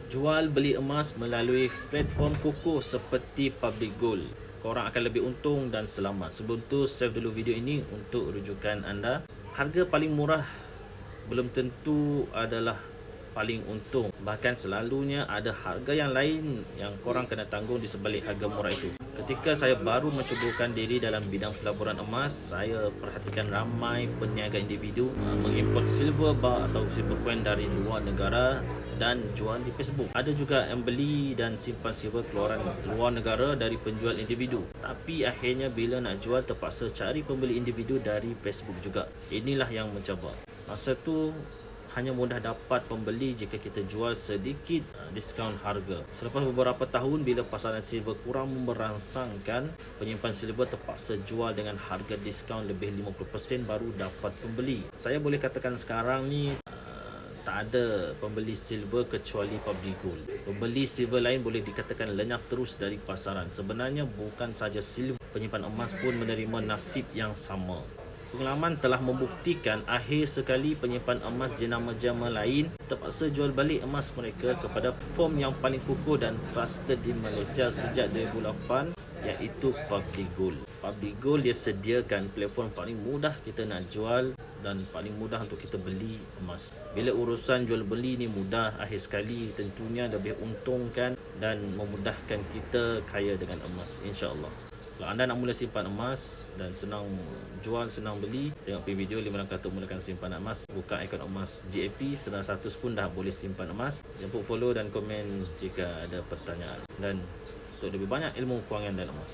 Jual beli emas melalui platform kukuh seperti Public Gold. Korang akan lebih untung dan selamat. Sebelum tu, save dulu video ini untuk rujukan anda. Harga paling murah belum tentu adalah paling untung. Bahkan selalunya ada harga yang lain yang korang kena tanggung di sebalik harga murah itu. Ketika saya baru mencubukan diri dalam bidang pelaburan emas, saya perhatikan ramai peniaga individu mengimport silver bar atau silver coin dari luar negara dan jual di Facebook. Ada juga yang beli dan simpan silver keluaran luar negara dari penjual individu. Tapi akhirnya bila nak jual terpaksa cari pembeli individu dari Facebook juga. Inilah yang mencabar. Masa tu hanya mudah dapat pembeli jika kita jual sedikit diskaun harga. Selepas beberapa tahun bila pasaran silver kurang merangsangkan, penyimpan silver terpaksa jual dengan harga diskaun lebih 50% baru dapat pembeli. Saya boleh katakan sekarang ni tak ada pembeli silver kecuali Public Gold. Pembeli silver lain boleh dikatakan lenyap terus dari pasaran. Sebenarnya bukan saja silver, penyimpan emas pun menerima nasib yang sama. Pengalaman telah membuktikan akhir sekali penyimpan emas jenama-jenama lain terpaksa jual balik emas mereka kepada platform yang paling kukuh dan trusted di Malaysia sejak 2008, iaitu Public Gold. Public Gold dia sediakan platform paling mudah kita nak jual dan paling mudah untuk kita beli emas. Bila urusan jual beli ni mudah, akhir sekali tentunya lebih untungkan dan memudahkan kita kaya dengan emas, insya-Allah. Kalau anda nak mula simpan emas dan senang jual, senang beli, tengok video 5 langkah untuk mulakan simpanan emas. Buka akaun emas GAP, senang 100 pun dah boleh simpan emas. Jangan lupa follow dan komen jika ada pertanyaan. Dan untuk lebih banyak ilmu kewangan dan emas.